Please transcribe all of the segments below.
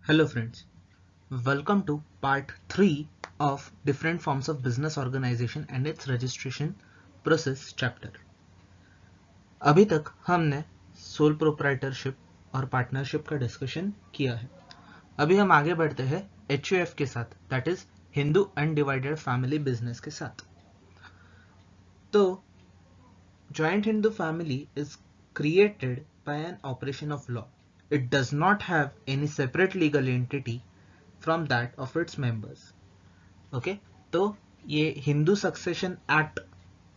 Hello friends, welcome to part 3 of different forms of business organization and its registration process chapter. अभी तक हमने sole proprietorship और partnership का discussion किया है। अभी हम आगे बढ़ते हैं HUF के साथ, that is Hindu undivided family business के साथ। तो Joint Hindu family is created by an operation of law. It does not have any separate legal entity from that of its members. Okay तो ये हिंदू सक्सेशन एक्ट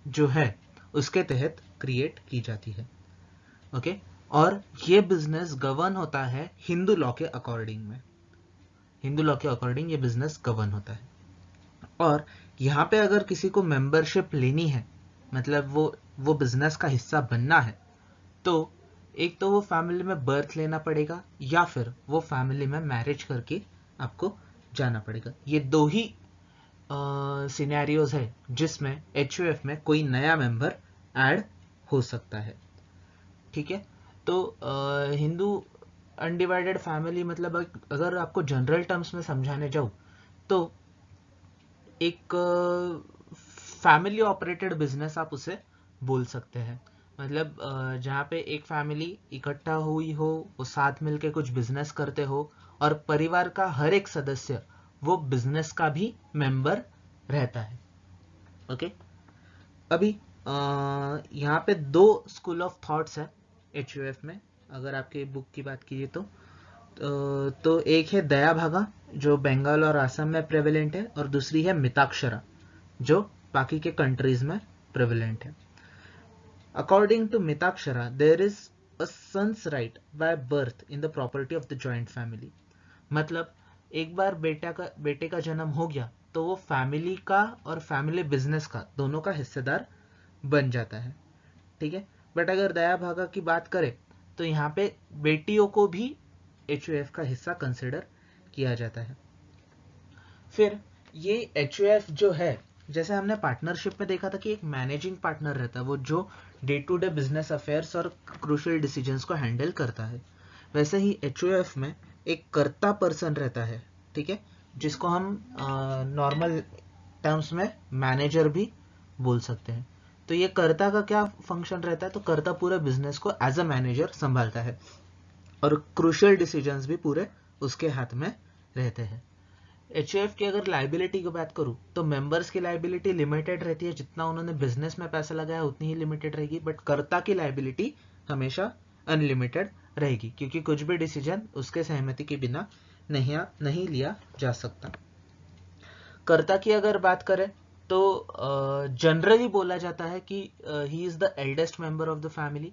जो है उसके तहत create की जाती है। ओके और ये बिजनेस गवर्न होता है हिंदू लॉ के अकॉर्डिंग में। हिंदू लॉ के अकॉर्डिंग ये बिजनेस गवर्न होता है। और यहाँ पे अगर किसी को मेंबरशिप लेनी है, मतलब वो बिजनेस का हिस्सा बनना है, तो एक तो वो फैमिली में बर्थ लेना पड़ेगा या फिर वो फैमिली में मैरिज करके आपको जाना पड़ेगा। ये दो ही सिनेरियोज है जिसमें HUF में कोई नया मेंबर ऐड हो सकता है। ठीक है, तो हिंदू अनडिवाइडेड फैमिली मतलब अगर आपको जनरल टर्म्स में समझाने जाऊँ तो एक फैमिली ऑपरेटेड बिजनेस आप उसे बोल सकते हैं। मतलब जहाँ पे एक फैमिली इकट्ठा हुई हो, वो साथ मिलके कुछ बिजनेस करते हो और परिवार का हर एक सदस्य वो बिजनेस का भी मेंबर रहता है। ओके अभी यहाँ पे दो स्कूल ऑफ थॉट्स है HUF में। अगर आपके बुक की बात कीजिए तो एक है दया भागा जो बंगाल और असम में प्रेवलेंट है, और दूसरी है मिताक्षरा जो बाकी के कंट्रीज में प्रेवलेंट है। According to Mitakshara there is a son's right by birth in the property of the joint family. मतलब एक बार बेटे का जन्म हो गया तो वो फैमिली का और फैमिली बिजनेस का दोनों का हिस्सेदार बन जाता है। ठीक है, बट अगर दया भागा की बात करें तो यहाँ पे बेटियों को भी HUF का हिस्सा कंसिडर किया जाता है। फिर ये HUF जो है, जैसे हमने पार्टनरशिप में देखा था कि एक मैनेजिंग पार्टनर रहता है, वो जो day to day business affairs और क्रूशियल डिसीजंस को हैंडल करता है, वैसे ही HUF में एक कर्ता पर्सन रहता है। ठीक है, जिसको हम नॉर्मल टर्म्स में मैनेजर भी बोल सकते हैं। तो ये कर्ता का क्या फंक्शन रहता है, तो कर्ता पूरे बिजनेस को एज अ मैनेजर संभालता है और क्रूशियल डिसीजंस भी पूरे उसके हाथ में रहते हैं। HUF की अगर लाइबिलिटी की बात करूं तो मेंबर्स की लाइबिलिटी लिमिटेड रहती है, जितना उन्होंने बिजनेस में पैसा लगाया उतनी ही लिमिटेड रहेगी, बट कर्ता की लाइबिलिटी हमेशा अनलिमिटेड रहेगी, क्योंकि कुछ भी डिसीजन उसके सहमति के बिना नहीं लिया जा सकता। कर्ता की अगर बात करें तो जनरली बोला जाता है कि he is the eldest member of the family,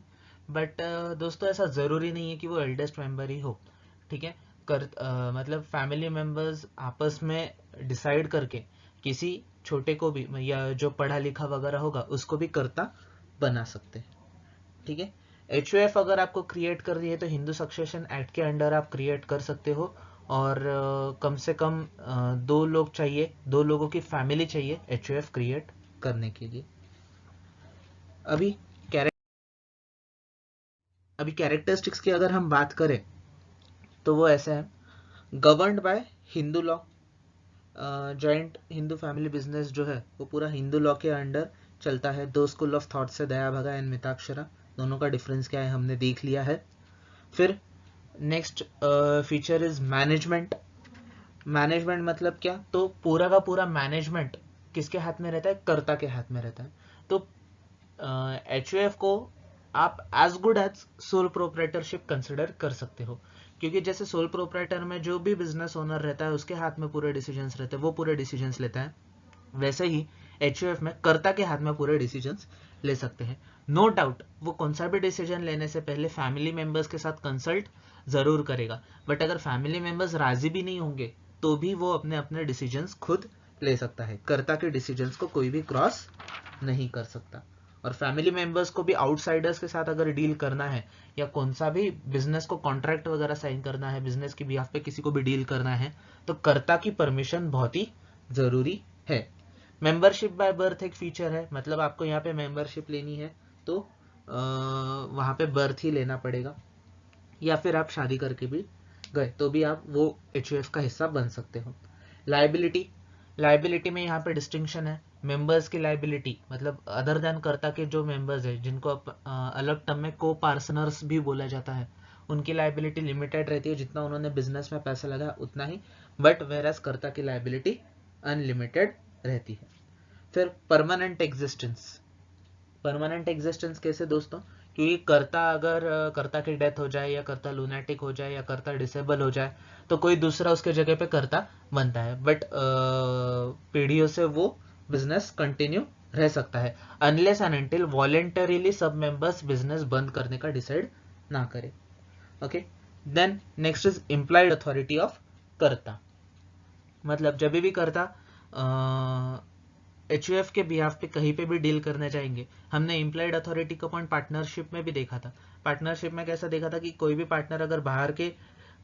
but दोस्तों ऐसा जरूरी नहीं है कि वो एल्डेस्ट मेंबर ही हो। ठीक है, मतलब फैमिली मेंबर्स आपस में डिसाइड करके किसी छोटे को भी या जो पढ़ा लिखा वगैरह होगा उसको भी कर्ता बना सकते हैं। ठीक है, HUF अगर आपको क्रिएट कर रही है तो हिंदू सक्सेशन एक्ट के अंडर आप क्रिएट कर सकते हो, और कम से कम दो लोग चाहिए, दो लोगों की फैमिली चाहिए HUF क्रिएट करने के लिए। अभी कैरेक्टरिस्टिक्स की अगर हम बात करें तो वो ऐसे हैं: governed bye Hindu law. Joint Hindu family business जो है वो पूरा हिंदू लॉ के अंडर चलता है। दो स्कूल ऑफ थॉट से दया भगा एंड मिताक्षरा, दोनों का डिफरेंस क्या है हमने देख लिया है। फिर next feature is management. Management मतलब क्या, तो पूरा का पूरा मैनेजमेंट किसके हाथ में रहता है, कर्ता के हाथ में रहता है। तो HUF को आप as good as sole proprietorship consider कर सकते हो, क्योंकि जैसे सोल प्रोप्राइटर में जो भी बिजनेस ओनर रहता है उसके हाथ में पूरे डिसीजंस रहते हैं, वो पूरे डिसीजंस लेता है, वैसे ही HUF में कर्ता के हाथ में पूरे डिसीजंस ले सकते हैं। नो डाउट वो कौन सा भी डिसीजन लेने से पहले फैमिली मेंबर्स के साथ कंसल्ट जरूर करेगा, बट अगर फैमिली मेंबर्स राजी भी नहीं होंगे तो भी वो अपने अपने डिसीजंस खुद ले सकता है। कर्ता के डिसीजंस को कोई भी क्रॉस नहीं कर सकता। और फैमिली मेंबर्स को भी आउटसाइडर्स के साथ अगर डील करना है या कौन सा भी बिजनेस को कॉन्ट्रैक्ट वगैरह साइन करना है, बिजनेस की बिहाफ पे किसी को भी डील करना है, तो कर्ता की परमिशन बहुत ही जरूरी है। मेंबरशिप बाय बर्थ एक फीचर है, मतलब आपको यहाँ पे मेंबरशिप लेनी है तो वहाँ पे बर्थ ही लेना पड़ेगा, या फिर आप शादी करके भी गए तो भी आप वो HUF का हिस्सा बन सकते हो। लाइबिलिटी में यहाँ पे डिस्टिंक्शन है। मेंबर्स की लाइबिलिटी मतलब अदर देन कर्ता के जो मेंबर्स है, जिनको अलग टर्म में को पार्टनर्स भी बोला जाता है, उनकी लाइबिलिटी लिमिटेड रहती है, जितना उन्होंने बिजनेस में पैसा लगाया उतना ही, बट वेरएज कर्ता की लाइबिलिटी अनलिमिटेड रहती है। फिर परमानेंट एग्जिस्टेंस कैसे दोस्तों? क्योंकि कर्ता की डेथ हो जाए, या कर्ता लूनेटिक हो जाए, या कर्ता डिसेबल हो जाए, तो कोई दूसरा उसके जगह पे कर्ता बनता है, बट पीढ़ियों से वो बिजनेस कंटिन्यू रह सकता है, अनलेस एंड अनटिल वॉलेंटरीली सब मेंबर्स बिजनेस बंद करने का डिसाइड ना करें। Okay, then next is implied authority of karta. मतलब जब भी कर्ता HUF के बिहाफ पे कहीं पे भी डील करने जाएंगे, हमने इम्प्लाइड अथॉरिटी का पॉइंट पार्टनरशिप में भी देखा था। पार्टनरशिप में कैसा देखा था कि कोई भी पार्टनर अगर बाहर के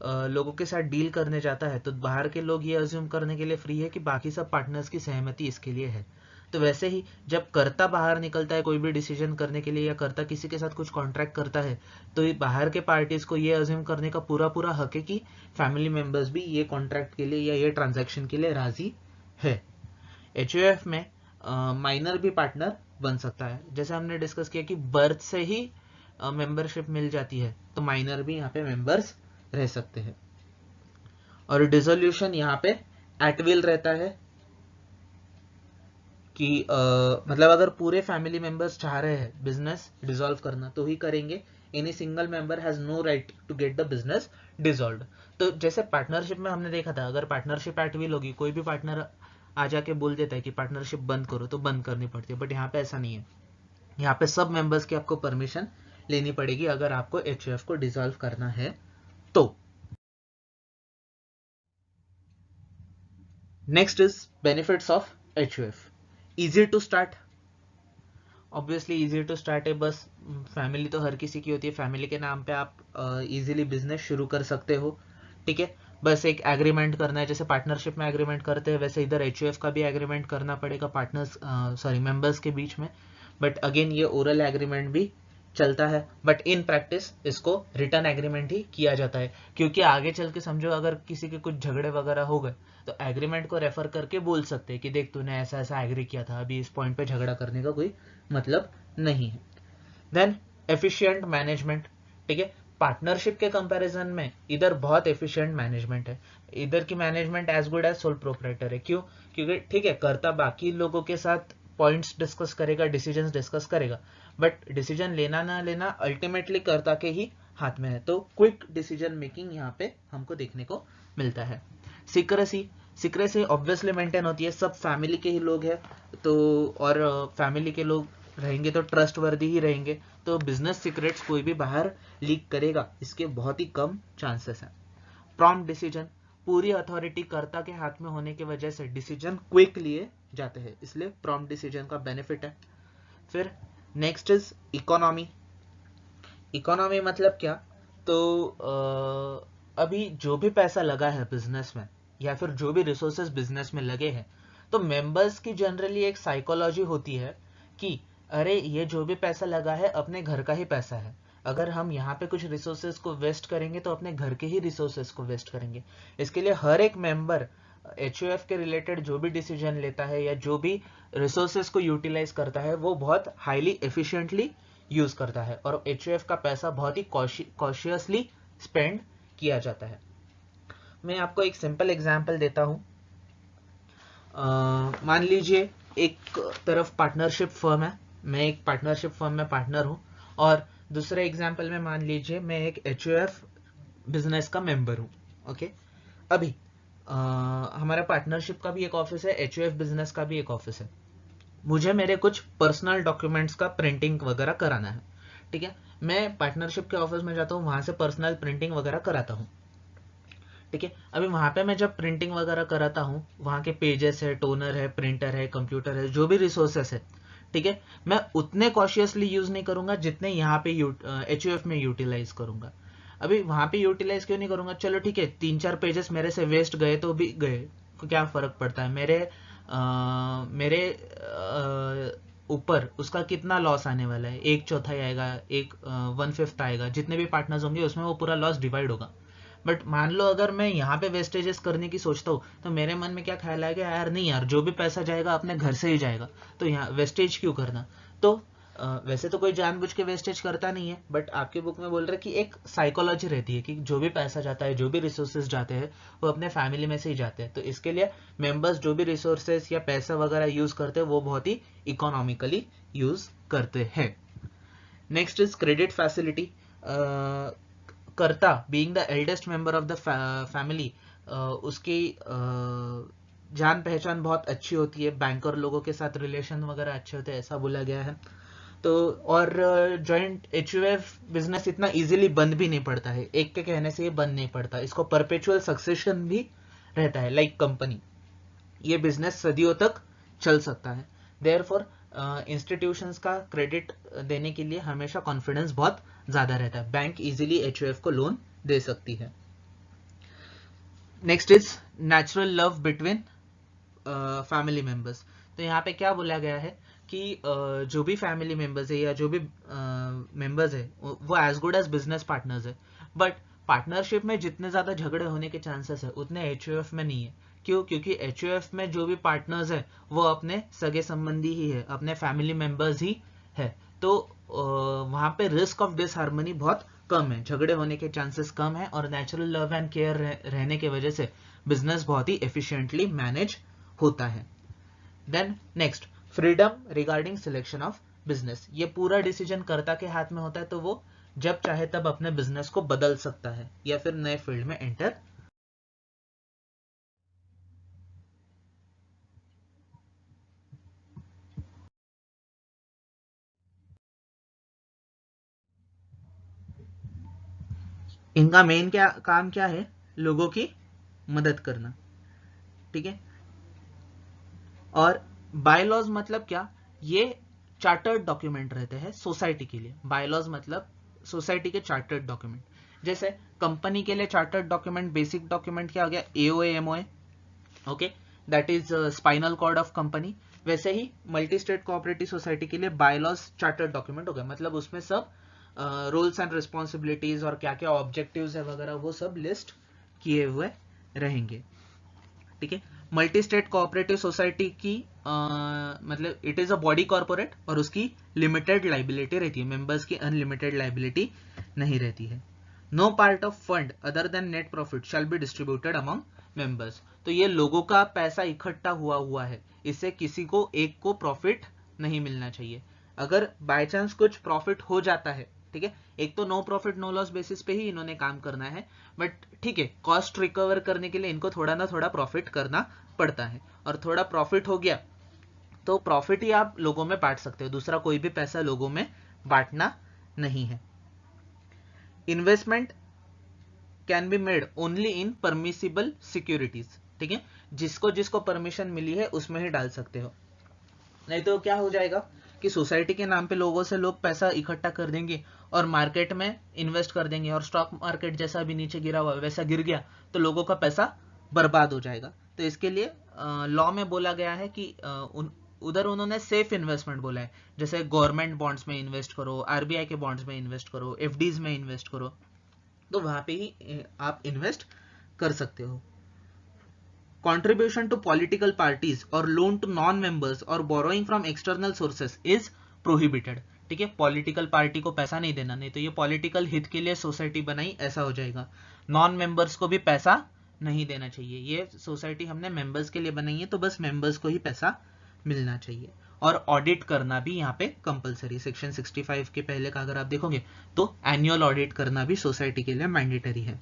लोगों के साथ डील करने जाता है तो बाहर के लोग ये अज्यूम करने के लिए फ्री है कि बाकी सब पार्टनर्स की सहमति इसके लिए है। तो वैसे ही जब कर्ता बाहर निकलता है कोई भी डिसीजन करने के लिए, या कर्ता किसी के साथ कुछ कॉन्ट्रैक्ट करता है, तो बाहर के पार्टीज को ये अज्यूम करने का पूरा पूरा हक है कि फैमिली मेंबर्स भी ये कॉन्ट्रैक्ट के लिए या ये ट्रांजैक्शन के लिए राजी है। HUF में माइनर भी पार्टनर बन सकता है। जैसे हमने डिस्कस किया कि बर्थ से ही मेंबरशिप मिल जाती है, तो माइनर भी यहाँ पे मेंबर्स रह सकते हैं। और डिसोल्यूशन यहाँ पे एट विल रहता है कि मतलब अगर पूरे फैमिली मेंबर्स चाह रहे हैं बिजनेस डिसॉल्व करना तो ही करेंगे। Any single member has no right to get the business dissolved. तो जैसे पार्टनरशिप में हमने देखा था, अगर पार्टनरशिप एट विल होगी, कोई भी पार्टनर आ जाके बोल देता है कि पार्टनरशिप बंद करो, तो बंद करनी पड़ती है, बट यहाँ पे ऐसा नहीं है। यहाँ पे सब मेंबर्स की आपको परमिशन लेनी पड़ेगी अगर आपको HUF को डिसॉल्व करना है तो। Next is benefits of HUF। Easy to start, obviously easy to start है, बस फैमिली तो हर किसी की होती है, फैमिली के नाम पे आप इजीली बिजनेस शुरू कर सकते हो। ठीक है, बस एक एग्रीमेंट करना है, जैसे पार्टनरशिप में एग्रीमेंट करते हैं वैसे इधर HUF का भी एग्रीमेंट करना पड़ेगा पार्टनर्स मेंबर्स के बीच में। बट अगेन ये ओरल एग्रीमेंट भी चलता है, बट इन प्रैक्टिस इसको रिटर्न एग्रीमेंट ही किया जाता है, क्योंकि आगे चल के समझो अगर किसी के कुछ झगड़े वगैरह हो गए तो एग्रीमेंट को रेफर करके बोल सकते हैं कि देख तूने ऐसा ऐसा एग्री किया था, अभी इस पॉइंट पे झगड़ा करने का कोई मतलब नहीं है। Then efficient management. ठीक है, पार्टनरशिप के कंपैरिजन में इधर बहुत एफिशिएंट मैनेजमेंट है, इधर की management as good as sole proprietor है। क्यों? क्योंकि ठीक है कर्ता बाकी लोगों के साथ पॉइंट्स डिस्कस करेगा, डिसीजंस डिस्कस करेगा, बट डिसीजन लेना ना लेना अल्टीमेटली कर्ता के ही हाथ में है, तो क्विक डिसीजन मेकिंग यहाँ पे हमको देखने को मिलता है। सिक्रेसी ऑब्वियसली मेंटेन होती है, सब फैमिली के ही लोग हैं तो, और फैमिली के लोग रहेंगे तो ट्रस्ट वर्दी ही रहेंगे, तो बिजनेस सीक्रेट्स कोई भी बाहर लीक करेगा इसके बहुत ही कम चांसेस हैं। प्रॉम्प्ट डिसीजन, पूरी अथॉरिटी कर्ता के हाथ में होने की वजह से डिसीजन क्विक लिए जाते हैं, इसलिए प्रॉम्प्ट डिसीजन का बेनिफिट है। फिर नेक्स्ट इज इकोनॉमी। इकोनॉमी मतलब क्या? तो अभी जो भी पैसा लगा है बिजनेस में, या फिर जो भी रिसोर्सेज बिजनेस में लगे हैं, तो मेंबर्स की जनरली एक साइकोलॉजी होती है कि अरे ये जो भी पैसा लगा है अपने घर का ही पैसा है, अगर हम यहाँ पे कुछ रिसोर्सेज को वेस्ट करेंगे तो अपने घर के ही रिसोर्सेज को वेस्ट करेंगे। इसके लिए हर एक मेंबर HUF के रिलेटेड जो भी डिसीजन लेता है या जो भी रिसोर्सेज को यूटिलाइज करता है वो बहुत हाईली एफिशिएंटली यूज करता है, और HUF का पैसा बहुत ही कॉशियसली स्पेंड किया जाता है। मैं आपको एक सिंपल एग्जांपल देता हूं। मान लीजिए एक तरफ पार्टनरशिप फर्म है, मैं एक पार्टनरशिप फर्म में पार्टनर हूं, और दूसरे एग्जांपल में मान लीजिए मैं एक HUF बिजनेस का मेंबर हूं। ओके, अभी हमारा पार्टनरशिप का भी एक ऑफिस है, HUF बिजनेस का भी एक ऑफिस है। मुझे मेरे कुछ पर्सनल डॉक्यूमेंट्स का प्रिंटिंग वगैरह कराना है। ठीक है, मैं पार्टनरशिप के ऑफिस में जाता हूँ, वहां से पर्सनल प्रिंटिंग वगैरह कराता हूँ। ठीक है, अभी वहां पे मैं जब प्रिंटिंग वगैरह कराता हूँ, वहां के पेजेस है, टोनर है, प्रिंटर है, कंप्यूटर है, जो भी रिसोर्सेस है, ठीक है, मैं उतने कॉशियसली यूज नहीं करूंगा जितने यहाँ पे HUF में यूटिलाइज करूंगा। अभी वहां पे यूटिलाइज क्यों नहीं करूंगा? चलो ठीक है, 3-4 पेजेस मेरे से वेस्ट गए तो भी गए, क्या फर्क पड़ता है, मेरे ऊपर उसका कितना लॉस आने वाला है, 1/4 आएगा, 1/5 आएगा, जितने भी पार्टनर्स होंगे उसमें वो पूरा लॉस डिवाइड होगा। बट मान लो अगर मैं यहाँ पे वेस्टेजेस करने की सोचता हूँ तो मेरे मन में क्या ख्याल आएगा, यार नहीं यार, जो भी पैसा जाएगा अपने घर से ही जाएगा, तो यहाँ वेस्टेज क्यों करना। तो वैसे तो कोई जानबूझ के वेस्टेज करता नहीं है, बट आपके बुक में बोल रहे कि एक साइकोलॉजी रहती है कि जो भी पैसा जाता है, जो भी रिसोर्सेज जाते हैं, वो अपने फैमिली में से ही जाते हैं। तो इसके लिए मेंबर्स जो भी रिसोर्सेज या पैसा वगैरह यूज करते हैं वो बहुत ही इकोनॉमिकली यूज करते हैं। Next is credit facility. Karta being the eldest member of the family, उसकी जान पहचान बहुत अच्छी होती है, बैंकर लोगों के साथ रिलेशन वगैरह अच्छे होते हैं, ऐसा बोला गया है। तो और जॉइंट एचयूएफ बिजनेस इतना इजीली बंद भी नहीं पड़ता है, एक के कहने से ये बंद नहीं पड़ता, इसको परपेचुअल सक्सेशन भी रहता है, लाइक कंपनी। ये बिजनेस सदियों तक चल सकता है। देयरफॉर इंस्टीट्यूशंस का क्रेडिट देने के लिए हमेशा कॉन्फिडेंस बहुत ज्यादा रहता है, बैंक इजीली एचयूएफ को लोन दे सकती है। Next is natural love between family members. तो यहाँ पे क्या बोला गया है कि जो भी फैमिली मेंबर्स है या जो भी मेंबर्स है वो as good as business partners है, बट पार्टनरशिप में जितने ज्यादा झगड़े होने के चांसेस है उतने एचयूएफ में नहीं है। क्यों? क्योंकि एचयूएफ में जो भी पार्टनर्स है वो अपने सगे संबंधी ही है, अपने फैमिली मेंबर्स ही है, तो वहां पे रिस्क ऑफ डिसहार्मनी बहुत कम है, झगड़े होने के चांसेस कम है, और नेचुरल लव एंड केयर रहने की वजह से बिजनेस बहुत ही एफिशिएंटली मैनेज होता है। Then next, freedom regarding selection of business. ये पूरा डिसीजन कर्ता के हाथ में होता है, तो वो जब चाहे तब अपने बिजनेस को बदल सकता है या फिर नए फील्ड में एंटर। इनका मेन क्या काम क्या है? लोगों की मदद करना, ठीक है। और बायलॉज मतलब क्या? ये चार्टर्ड डॉक्यूमेंट रहते हैं सोसाइटी के लिए। बायलॉज मतलब सोसाइटी के चार्टर्ड डॉक्यूमेंट। जैसे कंपनी के लिए चार्टर्ड डॉक्यूमेंट, बेसिक डॉक्यूमेंट क्या हो गया? AOA, MOA, okay, that is spinal cord of company. वैसे ही मल्टी स्टेट कोऑपरेटिव सोसाइटी के लिए बायलॉज चार्टर्ड डॉक्यूमेंट हो गया, मतलब उसमें सब रोल्स एंड रिस्पॉन्सिबिलिटीज और क्या क्या ऑब्जेक्टिव्स है वगैरह वो सब लिस्ट किए हुए रहेंगे, ठीक है। मल्टी स्टेट कोऑपरेटिव सोसाइटी की मतलब it is a body corporate और उसकी लिमिटेड लाइबिलिटी रहती है, मेंबर्स की अनलिमिटेड लाइबिलिटी नहीं रहती है। No part of fund other than net profit shall be distributed among members. तो ये लोगों का पैसा इकट्ठा हुआ है, इससे किसी को एक को प्रॉफिट नहीं मिलना चाहिए। अगर बाय चांस कुछ प्रॉफिट हो जाता है, ठीक है, एक तो no profit no loss basis पे ही इन्होंने काम करना है, बट ठीक है, कॉस्ट रिकवर करने के लिए इनको थोड़ा ना थोड़ा प्रॉफिट करना पड़ता है, और थोड़ा प्रॉफिट हो गया तो प्रॉफिट ही आप लोगों में बांट सकते हो, दूसरा कोई भी पैसा लोगों में बांटना नहीं है। Investment can be made only in permissible securities, ठीक है, जिसको जिसको परमिशन मिली है उसमें ही डाल सकते हो, नहीं तो क्या हो जाएगा कि सोसाइटी के नाम पे लोगों से लोग पैसा इकट्ठा कर देंगे और मार्केट में इन्वेस्ट कर देंगे, और स्टॉक मार्केट जैसा भी नीचे गिरा हुआ वैसा गिर गया तो लोगों का पैसा बर्बाद हो जाएगा। तो इसके लिए लॉ में बोला गया है कि उधर उन्होंने सेफ इन्वेस्टमेंट बोला है, जैसे गवर्नमेंट बॉन्ड्स में इन्वेस्ट करो, आरबीआई के बॉन्ड्स में इन्वेस्ट करो, एफडीज में इन्वेस्ट करो, तो वहां पे ही आप इन्वेस्ट कर सकते हो। Contribution to political parties or loan to non-members or borrowing from external sources is prohibited, ठीक है। पॉलिटिकल पार्टी को पैसा नहीं देना, नहीं तो ये पॉलिटिकल हित के लिए सोसाइटी बनाई ऐसा हो जाएगा। नॉन मेंबर्स को भी पैसा नहीं देना चाहिए, ये सोसाइटी हमने मेंबर्स के लिए बनाई है तो बस मेंबर्स को ही पैसा मिलना चाहिए। और ऑडिट करना भी यहाँ पे कंपलसरी, सेक्शन 65 के पहले का अगर आप देखोगे तो एनुअल ऑडिट करना भी सोसाइटी के लिए मैंडेटरी है।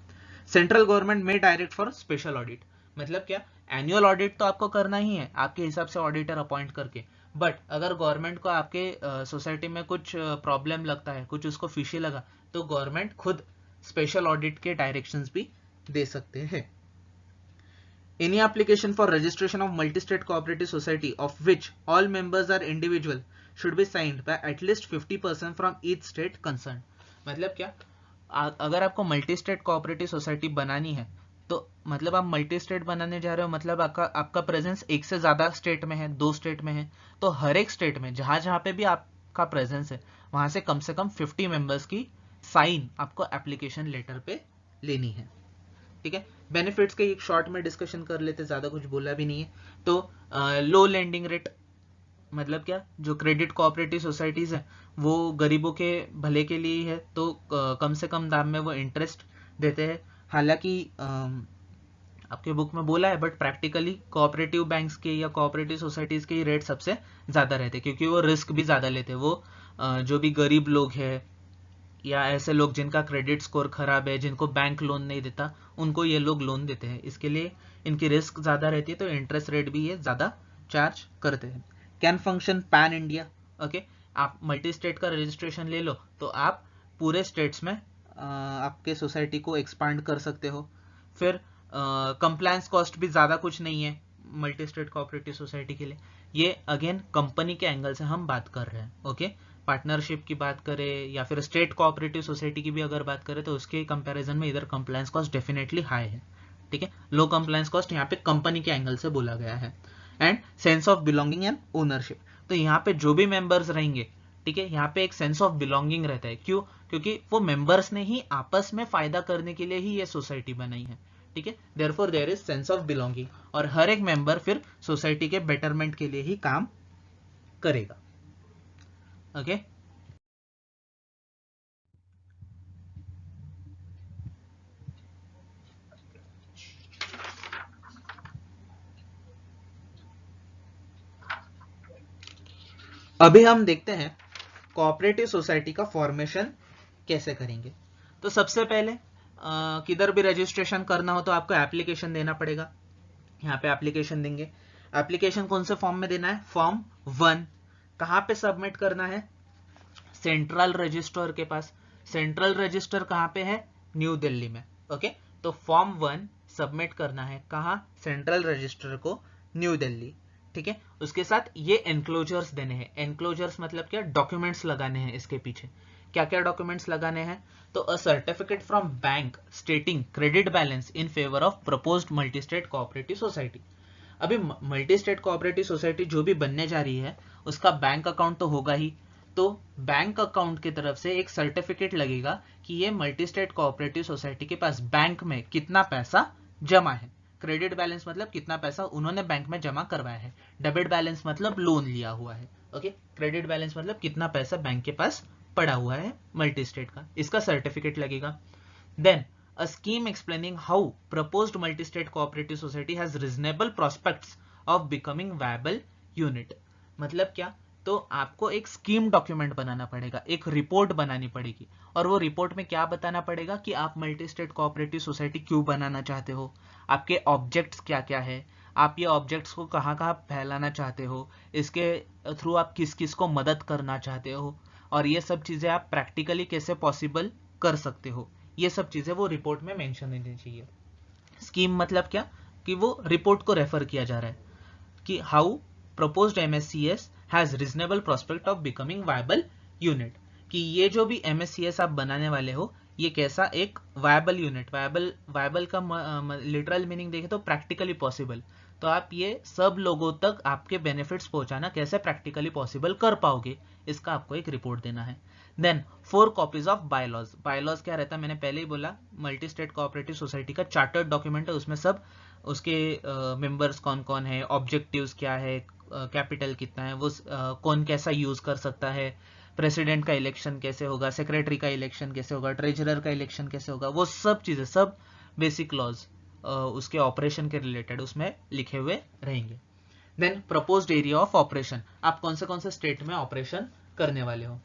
सेंट्रल गवर्नमेंट में डायरेक्ट फॉर स्पेशल ऑडिट, मतलब क्या? एनुअल ऑडिट तो आपको करना ही है आपके हिसाब से ऑडिटर अपॉइंट करके, बट अगर गवर्नमेंट को आपके सोसाइटी में कुछ प्रॉब्लम लगता है, कुछ उसको फिशी लगा, तो गवर्नमेंट खुद स्पेशल ऑडिट के डायरेक्शंस भी दे सकते हैं। Any application for registration of multi-state cooperative society of which all members are individual should be signed by at least 50% from each state concerned। मतलब क्या? अगर आपको मल्टी स्टेट कोऑपरेटिव सोसाइटी बनानी है तो मतलब आप मल्टी स्टेट बनाने जा रहे हो, मतलब आपका प्रेजेंस एक से ज्यादा स्टेट में है, 2 स्टेट में है, तो हर एक स्टेट में जहां जहां पे भी आपका प्रेजेंस है वहां से कम 50 मेंबर्स की साइन आपको एप्लीकेशन लेटर पे लेनी है। ठीक है, बेनिफिट्स के एक शॉर्ट में डिस्कशन कर लेते, ज्यादा कुछ बोला भी नहीं है। तो लो लेंडिंग रेट मतलब क्या, जो क्रेडिट कोऑपरेटिव सोसाइटीज है वो गरीबों के भले के लिए ही है, तो कम से कम दाम में वो इंटरेस्ट देते हैं। हालांकि आपके बुक में बोला है, बट प्रैक्टिकली कोऑपरेटिव बैंक्स के या कोऑपरेटिव सोसाइटीज के रेट सबसे ज्यादा रहते हैं, क्योंकि वो रिस्क भी ज्यादा लेते हैं। वो जो भी गरीब लोग हैं या ऐसे लोग जिनका क्रेडिट स्कोर खराब है, जिनको बैंक लोन नहीं देता, उनको ये लोग लोन देते हैं, इसके लिए इनकी रिस्क ज्यादा रहती है, तो इंटरेस्ट रेट भी ये ज्यादा चार्ज करते हैं। Can function pan India, okay, आप मल्टी स्टेट का रजिस्ट्रेशन ले लो तो आप पूरे स्टेट्स में आपके सोसाइटी को एक्सपांड कर सकते हो। फिर कंप्लायंस कॉस्ट भी ज़्यादा कुछ नहीं है मल्टी स्टेट कोऑपरेटिव सोसाइटी के लिए। ये अगेन कंपनी के एंगल से हम बात कर रहे हैं, ओके। पार्टनरशिप की बात करें या फिर स्टेट कोऑपरेटिव सोसाइटी की भी अगर बात करें तो उसके कंपैरिजन में इधर कंप्लायंस कॉस्ट डेफिनेटली हाई है, ठीक है। लो कंप्लायंस कॉस्ट यहाँ पे कंपनी के एंगल से बोला गया है। And sense of belonging and ownership, तो यहाँ पे जो भी मेंबर्स रहेंगे, ठीक है, यहाँ पे एक सेंस ऑफ बिलोंगिंग रहता है। क्यों? क्योंकि वो मेंबर्स ने ही आपस में फायदा करने के लिए ही ये सोसाइटी बनाई है, ठीक है। Therefore there is sense of belonging, और हर एक मेंबर फिर सोसाइटी के बेटरमेंट के लिए ही काम करेगा, ओके। अभी हम देखते हैं कोऑपरेटिव सोसाइटी का फॉर्मेशन कैसे करेंगे। तो सबसे पहले किधर भी रजिस्ट्रेशन करना हो तो आपको एप्लीकेशन देना पड़ेगा। यहाँ पे एप्लीकेशन देंगे। एप्लीकेशन कौन से फॉर्म में देना है? फॉर्म 1। कहाँ पे सबमिट करना है? सेंट्रल रजिस्ट्रार के पास। सेंट्रल रजिस्टर कहाँ पे है? न्यू दिल्ली में, ओके। तो फॉर्म 1 सबमिट करना है कहाँ? सेंट्रल रजिस्टर को, न्यू दिल्ली, ठीक है। उसके साथ ये एनक्लोजर्स देने हैं। एनक्लोजर्स मतलब क्या? डॉक्यूमेंट्स लगाने हैं इसके पीछे। क्या क्या डॉक्यूमेंट्स लगाने हैं? तो a certificate from bank स्टेटिंग credit balance in favour of proposed multi state cooperative society. अभी मल्टी स्टेट कोऑपरेटिव सोसाइटी जो भी बनने जा रही है उसका बैंक अकाउंट तो होगा ही, तो बैंक अकाउंट की तरफ से एक सर्टिफिकेट लगेगा कि ये मल्टी स्टेट कोऑपरेटिव सोसाइटी के पास बैंक में कितना पैसा जमा है। क्रेडिट बैलेंस मतलब कितना पैसा उन्होंने बैंक में जमा करवाया है। डेबिट बैलेंस मतलब लोन लिया हुआ है, ओके। क्रेडिट बैलेंस मतलब कितना पैसा बैंक के पास पड़ा हुआ है मल्टी स्टेट का, इसका सर्टिफिकेट लगेगा। Then a scheme explaining how proposed multi-state cooperative society has reasonable prospects of becoming viable unit। मतलब क्या? तो आपको एक स्कीम डॉक्यूमेंट बनाना पड़ेगा, एक रिपोर्ट बनानी पड़ेगी, और वो रिपोर्ट में क्या बताना पड़ेगा कि आप मल्टी स्टेट कोऑपरेटिव सोसाइटी क्यों बनाना चाहते हो, आपके ऑब्जेक्ट्स क्या क्या है, आप ये ऑब्जेक्ट्स को कहाँ कहाँ फैलाना चाहते हो, इसके थ्रू आप किस किस को मदद करना चाहते हो, और ये सब चीजें आप प्रैक्टिकली कैसे पॉसिबल कर सकते हो, ये सब चीजें वो रिपोर्ट में मेंशन होनी चाहिए। स्कीम मतलब क्या? कि वो रिपोर्ट को रेफर किया जा रहा है कि how proposed MSCS has reasonable prospect of becoming viable unit, कि ये जो भी एमएससीएस आप बनाने वाले हो ये कैसा एक वायबल यूनिट, वायबल का लिटरल मीनिंग देखें तो प्रैक्टिकली पॉसिबल, तो आप ये सब लोगों तक आपके बेनिफिट्स पहुंचाना कैसे प्रैक्टिकली पॉसिबल कर पाओगे, इसका आपको एक रिपोर्ट देना है। Then 4 copies of bylaws. Bylaws क्या रहता है? मैंने पहले ही बोला, मल्टी स्टेट कोऑपरेटिव सोसाइटी का चार्टर्ड डॉक्यूमेंट है, उसमें सब उसके मेंबर्स कौन कौन है, ऑब्जेक्टिव्स क्या है, कैपिटल कितना है, वो कौन कैसा यूज कर सकता है, प्रेसिडेंट का इलेक्शन कैसे होगा, सेक्रेटरी का इलेक्शन कैसे होगा, ट्रेजरर का इलेक्शन कैसे होगा, वो सब चीजें, सब बेसिक लॉज उसके ऑपरेशन के रिलेटेड उसमें लिखे हुए रहेंगे। Then proposed area of operation, आप कौन से स्टेट में ऑपरेशन करने वाले हो।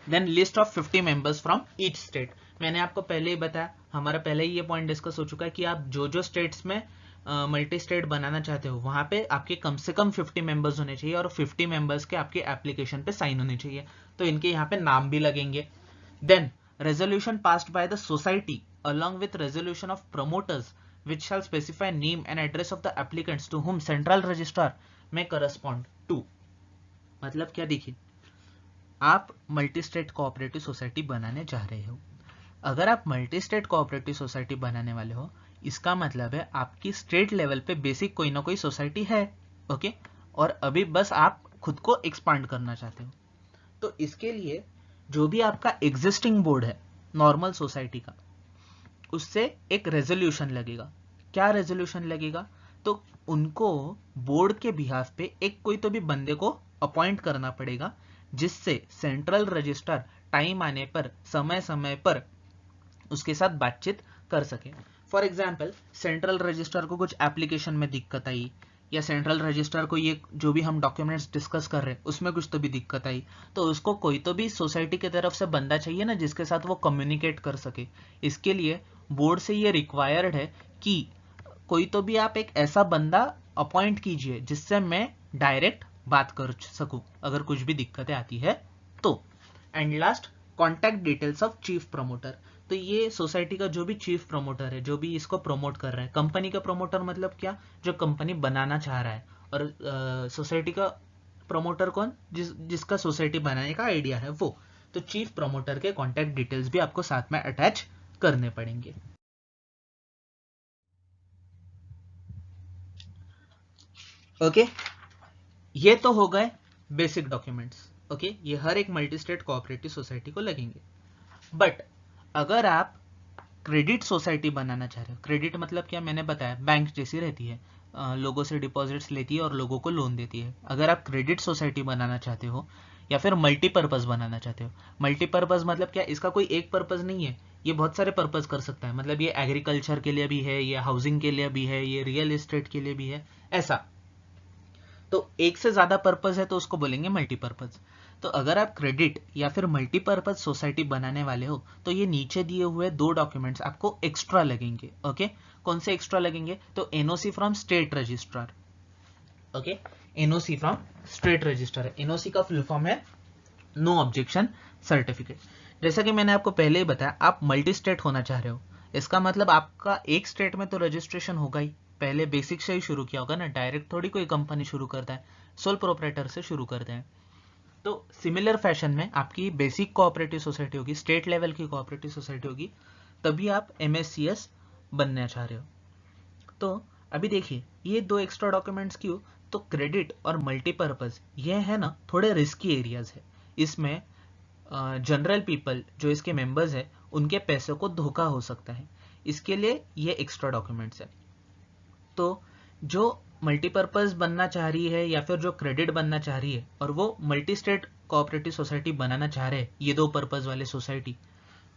Then list of 50 members from each state. मैंने आपको पहले ही बताया, हमारा पहले ही ये पॉइंट डिस्कस हो चुका है कि आप जो जो स्टेट्स में मल्टी स्टेट बनाना चाहते हो वहां पे आपके कम से कम 50 मेंबर्स होने चाहिए, और 50 मेंबर्स के आपके एप्लीकेशन पे साइन होने चाहिए, तो इनके यहाँ पे नाम भी लगेंगे। Then resolution passed by the society along with resolution of promoters which shall specify name and address of the applicants to whom central registrar may correspond to। मतलब क्या? देखिए, आप मल्टी स्टेट कोऑपरेटिव सोसाइटी बनाने जा रहे हो। अगर आप मल्टी स्टेट कोऑपरेटिव सोसाइटी बनाने वाले हो, इसका मतलब है आपकी स्टेट लेवल पे बेसिक कोई ना कोई सोसाइटी है, ओके, और अभी बस आप खुद को एक्सपांड करना चाहते हो। तो इसके लिए जो भी आपका एग्जिस्टिंग बोर्ड है नॉर्मल सोसाइटी का, उससे एक रेजोल्यूशन लगेगा। क्या रेजोल्यूशन लगेगा? तो उनको बोर्ड के बिहाफ पे एक कोई तो भी बंदे को अपॉइंट करना पड़ेगा, जिससे सेंट्रल रजिस्ट्रार टाइम आने पर, समय समय पर उसके साथ बातचीत कर सके। फॉर एग्जाम्पल, सेंट्रल रजिस्ट्रार को कुछ एप्लीकेशन में दिक्कत आई, या सेंट्रल रजिस्ट्रार को ये जो भी हम डॉक्यूमेंट्स डिस्कस कर रहे हैं उसमें कुछ तो भी दिक्कत आई, तो उसको कोई तो भी सोसाइटी की तरफ से बंदा चाहिए ना जिसके साथ वो कम्युनिकेट कर सके। इसके लिए बोर्ड से ये रिक्वायर्ड है कि कोई तो भी आप एक ऐसा बंदा अपॉइंट कीजिए जिससे मैं डायरेक्ट बात कर सकूं अगर कुछ भी दिक्कतें आती है तो। And last, contact details of chief promoter. तो ये सोसाइटी का जो भी चीफ प्रमोटर है, जो भी इसको प्रमोट कर रहा है, कंपनी का प्रमोटर मतलब क्या, जो कंपनी बनाना चाह रहा है, और सोसाइटी का प्रमोटर कौन, जिसका सोसाइटी बनाने का आइडिया है वो। तो चीफ प्रमोटर के कॉन्टैक्ट डिटेल्स भी आपको साथ में अटैच करने पड़ेंगे। ओके, ये तो हो गए बेसिक डॉक्यूमेंट्स। ओके, ये हर एक मल्टी स्टेट कोऑपरेटिव सोसाइटी को लगेंगे। बट अगर आप क्रेडिट सोसाइटी बनाना चाह रहे हो, क्रेडिट मतलब क्या, मैंने बताया बैंक जैसी रहती है, लोगों से डिपॉजिट्स लेती है और लोगों को लोन देती है। अगर आप क्रेडिट सोसाइटी बनाना चाहते हो या फिर मल्टीपर्पज बनाना चाहते हो, मल्टीपर्पज मतलब क्या, इसका कोई एक पर्पज नहीं है, ये बहुत सारे पर्पज कर सकता है। मतलब ये एग्रीकल्चर के लिए भी है, ये हाउसिंग के लिए भी है, ये रियल एस्टेट के लिए भी है, ऐसा। तो एक से ज्यादा पर्पज है तो उसको बोलेंगे मल्टीपर्पज। तो अगर आप क्रेडिट या फिर मल्टीपर्पज सोसाइटी बनाने वाले हो तो ये नीचे दिए हुए 2 डॉक्यूमेंट्स आपको एक्स्ट्रा लगेंगे। ओके, कौन से एक्स्ट्रा लगेंगे? तो NOC from state registrar. Okay, NOC from state registrar. NOC का फुल फॉर्म है नो ऑब्जेक्शन सर्टिफिकेट। जैसा कि मैंने आपको पहले ही बताया, आप मल्टी स्टेट होना चाह रहे हो, इसका मतलब आपका एक स्टेट में तो रजिस्ट्रेशन होगा ही। पहले बेसिक से ही शुरू किया होगा ना, डायरेक्ट थोड़ी कोई कंपनी शुरू करता है, सोल प्रोप्राइटर से शुरू करते हैं। तो सिमिलर फैशन में आपकी बेसिक कोऑपरेटिव सोसाइटी होगी, स्टेट लेवल की कोऑपरेटिव सोसाइटी होगी, तभी आप एमएससीएस बनना चाह रहे हो। तो अभी देखिए, ये 2 एक्स्ट्रा डॉक्यूमेंट्स क्यों? तो क्रेडिट और मल्टीपर्पज ये है ना थोड़े रिस्की एरियाज है। इसमें जनरल पीपल जो इसके मेंबर्स है उनके पैसों को धोखा हो सकता है, इसके लिए ये एक्स्ट्रा डॉक्यूमेंट्स है। तो जो मल्टीपर्पज बनना चाह रही है या फिर जो क्रेडिट बनना चाह रही है और वो मल्टी स्टेट कोऑपरेटिव सोसाइटी बनाना चाह रहे हैं, ये 2 पर्पज वाले सोसाइटी,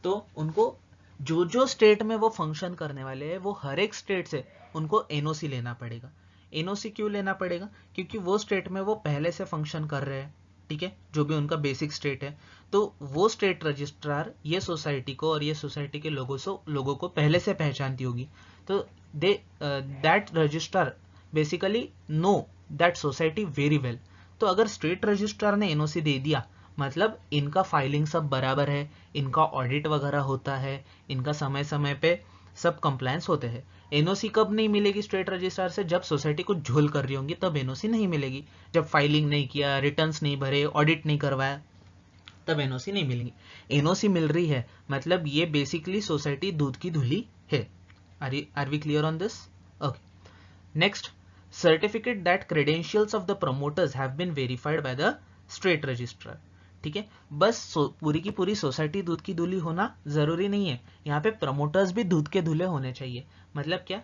तो उनको जो जो स्टेट में वो फंक्शन करने वाले हैं वो हर एक स्टेट से उनको एनओसी लेना पड़ेगा। एनओसी क्यों लेना पड़ेगा? क्योंकि वो स्टेट में वो पहले से फंक्शन कर रहे हैं, ठीक है, जो भी उनका बेसिक स्टेट है। तो वो स्टेट रजिस्ट्रार ये सोसाइटी को और ये सोसाइटी के लोगों को पहले से पहचानती होगी। तो they that registrar basically know that society very well. तो अगर स्टेट रजिस्ट्रार ने एनओसी दे दिया मतलब इनका फाइलिंग सब बराबर है, इनका ऑडिट वगैरह होता है, इनका समय समय पे सब कंप्लायंस होते हैं। एनओसी कब नहीं मिलेगी स्टेट रजिस्ट्रार से? जब सोसाइटी कुछ झोल कर रही होंगी तब एनओसी नहीं मिलेगी। जब फाइलिंग नहीं किया, रिटर्न्स नहीं भरे, ऑडिट नहीं करवाया, तब एनओसी नहीं मिलेगी। एनओसी मिल रही है मतलब ये बेसिकली सोसाइटी दूध की धुली है। Are we clear on this? Okay, next, certificate that credentials of the promoters have been verified by the state registrar. ठीक है, बस पूरी की पूरी सोसाइटी दूध की धुली होना जरूरी नहीं है, यहाँ पे प्रमोटर्स भी दूध के धुले होने चाहिए। मतलब क्या,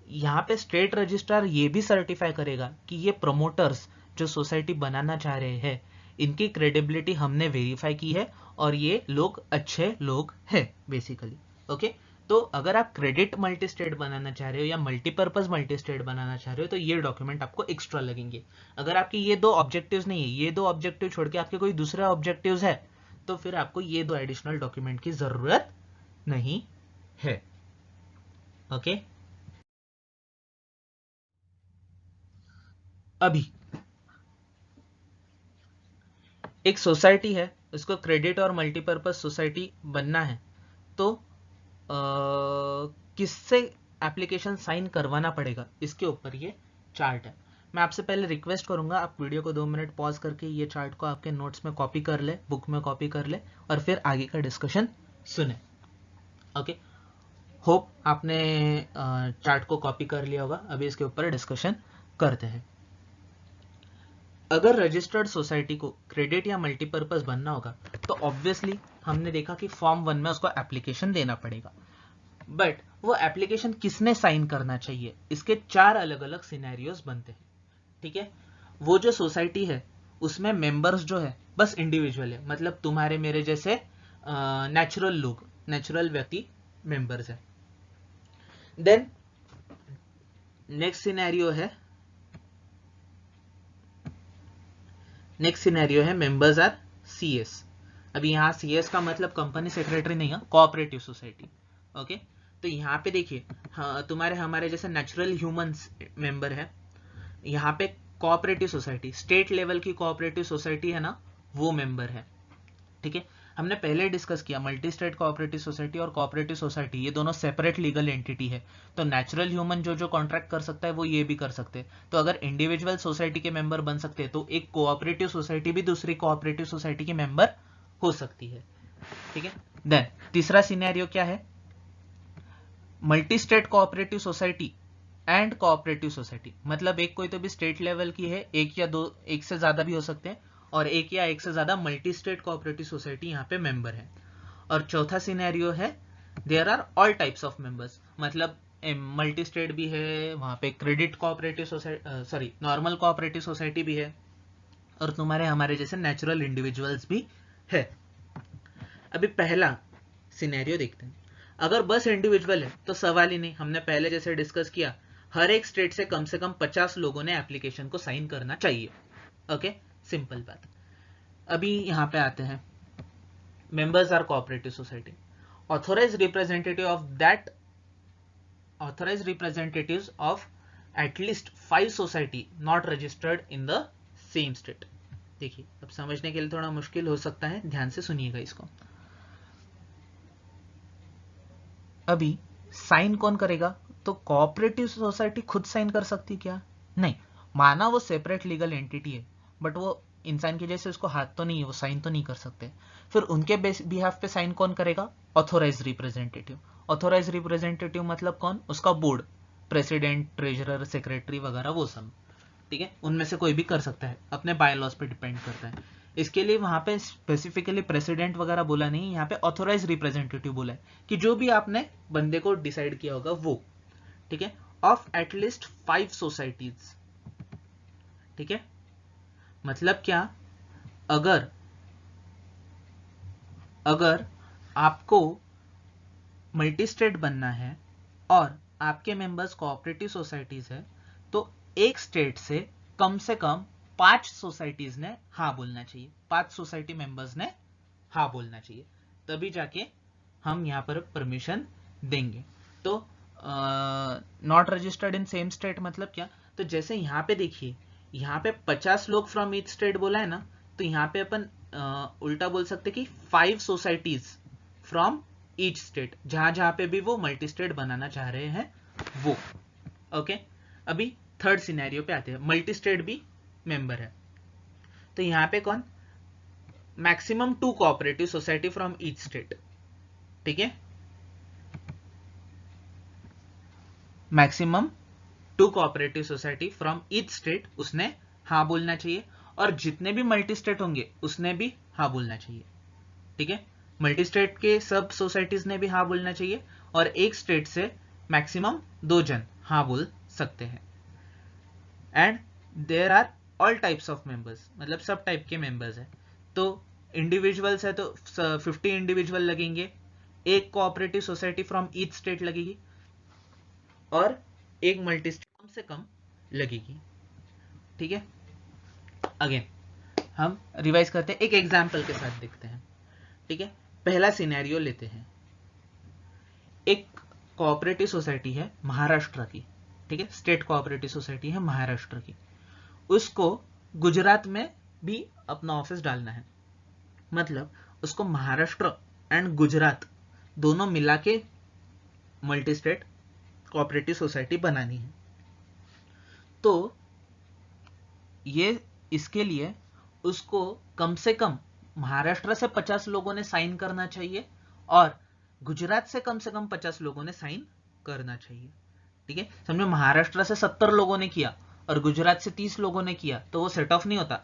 यहाँ पे स्टेट रजिस्ट्रार ये भी सर्टिफाई करेगा कि ये प्रमोटर्स जो सोसाइटी बनाना चाह रहे हैं इनकी क्रेडिबिलिटी हमने वेरीफाई की है और ये लोग अच्छे लोग हैं बेसिकली। ओके, तो अगर आप क्रेडिट मल्टी स्टेट बनाना चाह रहे हो या मल्टीपर्पज मल्टी स्टेट बनाना चाह रहे हो तो ये डॉक्यूमेंट आपको एक्स्ट्रा लगेंगे। अगर आपकी ये 2 ऑब्जेक्टिव्स नहीं है, ये 2 ऑब्जेक्टिव छोड़ के आपके कोई दूसरे ऑब्जेक्टिव्स है तो फिर आपको ये 2 एडिशनल डॉक्यूमेंट की जरूरत नहीं है। ओके, अभी एक सोसाइटी है, उसको क्रेडिट और मल्टीपर्पज सोसाइटी बनना है, तो किससे एप्लीकेशन साइन करवाना पड़ेगा इसके ऊपर ये चार्ट है। मैं आपसे पहले रिक्वेस्ट करूंगा आप वीडियो को 2 मिनट पॉज करके ये चार्ट को आपके नोट्स में कॉपी कर ले, बुक में कॉपी कर ले और फिर आगे का डिस्कशन सुने। ओके, होप आपने चार्ट को कॉपी कर लिया होगा। अभी इसके ऊपर डिस्कशन करते हैं। अगर रजिस्टर्ड सोसाइटी को क्रेडिट या मल्टीपर्पज बनना होगा तो ऑब्वियसली हमने देखा कि फॉर्म 1 में उसको एप्लीकेशन देना पड़ेगा। बट वो एप्लीकेशन किसने साइन करना चाहिए, इसके 4 अलग अलग सिनेरियोस बनते हैं। ठीक है, वो जो सोसाइटी है उसमें मेंबर्स जो है बस इंडिविजुअल है, मतलब तुम्हारे मेरे जैसे नेचुरल लोग, नेचुरल व्यक्ति मेंबर्स है। देन नेक्स्ट सिनेरियो है मेंबर्स आर सीएस। अभी यहाँ सीएस का मतलब कंपनी सेक्रेटरी नहीं है, कोऑपरेटिव सोसाइटी। ओके, तो यहाँ पे देखिए, हाँ, तुम्हारे हमारे जैसे नेचुरल ह्यूमंस मेंबर है, यहाँ पे कोऑपरेटिव सोसाइटी, स्टेट लेवल की कोऑपरेटिव सोसाइटी है ना, वो मेंबर है। ठीक है, हमने पहले डिस्कस किया मल्टी स्टेट कोऑपरेटिव सोसाइटी और कोऑपरेटिव सोसाइटी ये दोनों सेपरेट लीगल एंटिटी है। तो नेचुरल ह्यूमन जो जो कॉन्ट्रैक्ट कर सकता है वो ये भी कर सकते हैं। तो अगर इंडिविजुअल सोसाइटी के मेंबर बन सकते हैं तो एक कोऑपरेटिव सोसाइटी भी दूसरी कोऑपरेटिव सोसाइटी के मेंबर हो सकती है। ठीक है, देन तीसरा सिनेरियो क्या है, multi state cooperative society and cooperative society, मतलब एक कोई तो भी स्टेट लेवल की है, एक या दो, एक से ज्यादा भी हो सकते हैं, और एक या एक से ज्यादा मल्टी स्टेट कोऑपरेटिव सोसाइटी यहाँ पे मेंबर है। और चौथा सिनेरियो है there are all types of members, मतलब मल्टी स्टेट भी है, वहां पे credit cooperative society, sorry normal cooperative society भी है, और तुम्हारे हमारे जैसे नेचुरल इंडिविजुअल्स भी है। अभी पहला सिनेरियो देखते हैं। अगर बस इंडिविजुअल है तो सवाल ही नहीं, हमने पहले जैसे डिस्कस किया, हर एक स्टेट से कम 50 लोगों ने एप्लीकेशन को साइन करना चाहिए। ओके, सिंपल बात। अभी यहां पे आते हैं, members are cooperative society, authorised representative of at least 5 society not registered in the same state. देखिए, अब समझने के लिए थोड़ा मुश्किल हो सकता है, ध्यान से सुनिएगा इसको। अभी साइन कौन करेगा, तो कोऑपरेटिव सोसाइटी खुद साइन कर सकती क्या, नहीं, माना वो सेपरेट लीगल एंटिटी है, बट वो इंसान के जैसे उसको हाथ तो नहीं है, वो साइन तो नहीं कर सकते। फिर उनके बिहाफ पे साइन कौन करेगा, ऑथोराइज रिप्रेजेंटेटिव। ऑथोराइज रिप्रेजेंटेटिव मतलब कौन, उसका बोर्ड, प्रेसिडेंट, ट्रेजरर, सेक्रेटरी वगैरह वो सब। ठीक है, उनमें से कोई भी कर सकता है, अपने बायलॉज पे डिपेंड करता है। इसके लिए वहां पे स्पेसिफिकली प्रेसिडेंट वगैरह बोला नहीं, यहाँ पे ऑथोराइज रिप्रेजेंटेटिव बोला है कि जो भी आपने बंदे को डिसाइड किया होगा वो। ठीक है, ऑफ एटलीस्ट 5 सोसाइटीज। ठीक है, मतलब क्या, अगर आपको मल्टी स्टेट बनना है और आपके मेंबर्स कोऑपरेटिव सोसाइटीज है, तो एक स्टेट से कम 5 सोसाइटीज ने हाँ बोलना चाहिए, 5 सोसाइटी मेंबर्स ने हाँ बोलना चाहिए, तभी जाके हम यहाँ पर परमिशन देंगे। तो not registered in same state मतलब क्या, तो जैसे यहाँ पे देखिए, यहाँ पे 50 लोग फ्रॉम ईच स्टेट बोला है ना, तो यहाँ पे अपन उल्टा बोल सकते कि 5 सोसाइटीज फ्रॉम ईच स्टेट, जहां जहां पे भी वो मल्टी स्टेट बनाना चाह रहे हैं वो। ओके, अभी थर्ड सिनेरियो पे आते हैं, मल्टी स्टेट भी मेंबर है, तो यहाँ पे कौन, maximum 2 cooperative society from each state. ठीक है, maximum 2 cooperative society from each state उसने हाँ बोलना चाहिए, और जितने भी मल्टी स्टेट होंगे उसने भी हाँ बोलना चाहिए। ठीक है, मल्टी स्टेट के सब सोसाइटीज ने भी हाँ बोलना चाहिए, और एक स्टेट से मैक्सिमम 2 जन हाँ बोल सकते हैं। And there are all types of members, मतलब सब टाइप के मेंबर्स है। तो इंडिविजुअल्स है तो 50 इंडिविजुअल लगेंगे, एक cooperative society from each state लगेगी, और एक मल्टी स्टेट कम से कम लगेगी। ठीक है, अगेन हम रिवाइज करते हैं, एक एग्जाम्पल के साथ देखते हैं। ठीक है, पहला सिनेरियो लेते हैं, एक कोऑपरेटिव सोसाइटी है महाराष्ट्र की। ठीक है, स्टेट कोऑपरेटिव सोसाइटी है महाराष्ट्र की, उसको गुजरात में भी अपना ऑफिस डालना है, मतलब उसको महाराष्ट्र एंड गुजरात दोनों मिला के मल्टी स्टेट कोऑपरेटिव सोसाइटी बनानी है। तो ये इसके लिए उसको कम से कम महाराष्ट्र से 50 लोगों ने साइन करना चाहिए, और गुजरात से कम 50 लोगों ने साइन करना चाहिए। ठीक है, समझो महाराष्ट्र से 70 लोगों ने किया और गुजरात से 30 लोगों ने किया, तो वो सेट ऑफ नहीं होता,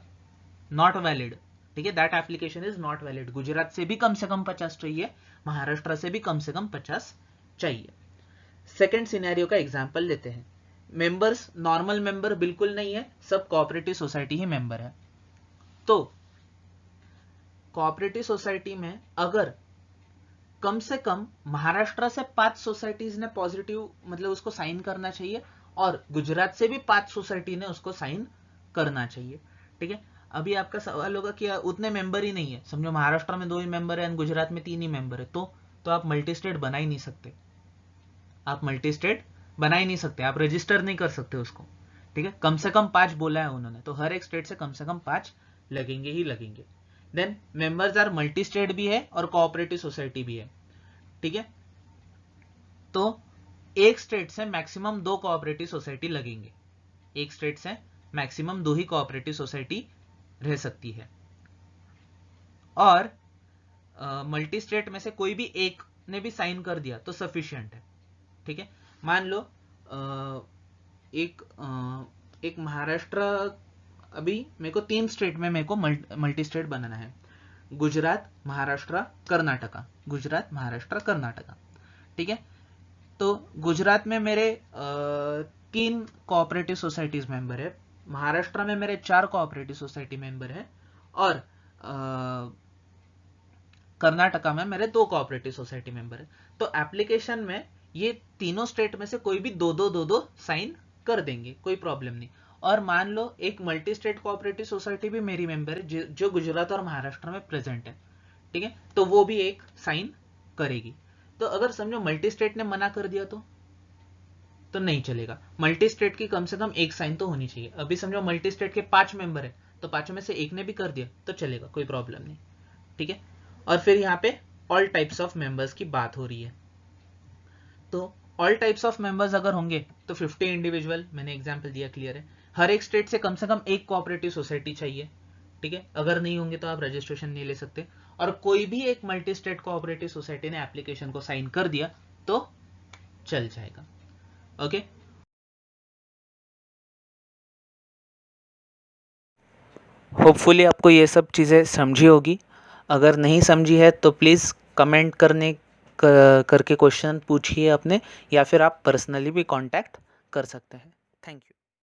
नॉट वैलिड। ठीक है, that application is not valid. Gujarat से भी कम 50 चाहिए, महाराष्ट्र से भी कम 50 चाहिए। सेकेंड सिनेरियो का एग्जाम्पल लेते हैं। मेंबर्स नॉर्मल मेंबर बिल्कुल नहीं है, सब कोऑपरेटिव सोसाइटी ही मेंबर है। तो कोऑपरेटिव सोसाइटी में अगर कम से कम महाराष्ट्र से 5 सोसाइटीज ने पॉजिटिव मतलब उसको साइन करना चाहिए और गुजरात से भी 5 सोसाइटी ने उसको साइन करना चाहिए। ठीक है, अभी आपका सवाल होगा कि उतने मेंबर ही नहीं है, समझो महाराष्ट्र में 2 ही मेंबर है और गुजरात में 3 ही मेंबर है, तो आप मल्टी स्टेट बना ही नहीं सकते, आप मल्टी स्टेट बना ही नहीं सकते, आप रजिस्टर नहीं कर सकते उसको। ठीक है, कम से कम 5 बोला है उन्होंने, तो हर एक स्टेट से कम 5 लगेंगे ही लगेंगे। Then members are multi state भी है और कोऑपरेटिव सोसाइटी भी है। ठीक है, तो एक स्टेट से मैक्सिमम 2 कोऑपरेटिव सोसाइटी लगेंगे, एक स्टेट से मैक्सिमम 2 ही कोऑपरेटिव सोसाइटी रह सकती है। और मल्टी स्टेट में से कोई भी एक ने भी साइन कर दिया तो सफिशिएंट है। ठीक है, मान लो एक महाराष्ट्र, अभी मेरे को 3 स्टेट में मेरे को मल्टी स्टेट बनाना है, गुजरात, महाराष्ट्र, कर्नाटका, गुजरात, महाराष्ट्र, कर्नाटका। ठीक है, तो गुजरात में मेरे 3 कोऑपरेटिव सोसाइटीज मेंबर है, महाराष्ट्र में मेरे 4 कोऑपरेटिव सोसाइटी मेंबर है और कर्नाटका में मेरे 2 कोऑपरेटिव सोसाइटी मेंबर है। तो एप्लीकेशन में ये तीनों स्टेट में से कोई भी दो साइन कर देंगे, कोई प्रॉब्लम नहीं। और मान लो एक मल्टी स्टेट कोऑपरेटिव सोसाइटी भी मेरी मेंबर है जो गुजरात और महाराष्ट्र में प्रेजेंट है। ठीक है, तो वो भी एक साइन करेगी। तो अगर समझो मल्टी स्टेट ने मना कर दिया तो नहीं चलेगा, मल्टी स्टेट की कम से कम एक साइन तो होनी चाहिए। अभी समझो मल्टी स्टेट के 5 मेंबर है, तो 5 में से एक ने भी कर दिया तो चलेगा, कोई प्रॉब्लम नहीं। ठीक है, और फिर यहाँ पे ऑल टाइप्स ऑफ मेंबर्स की बात हो रही है। तो ऑल टाइप्स ऑफ मेंबर्स अगर होंगे तो 50 इंडिविजुअल, मैंने एग्जांपल दिया, क्लियर है। हर एक स्टेट से कम एक कोऑपरेटिव सोसाइटी चाहिए। ठीक है, अगर नहीं होंगे तो आप रजिस्ट्रेशन नहीं ले सकते। और कोई भी एक मल्टी स्टेट कोऑपरेटिव सोसाइटी ने एप्लीकेशन को साइन कर दिया तो चल जाएगा। ओके, होपफुली आपको ये सब चीज़ें समझी होगी। अगर नहीं समझी है तो प्लीज़ कमेंट करके क्वेश्चन पूछिए अपने, या फिर आप पर्सनली भी कांटेक्ट कर सकते हैं। Thank you.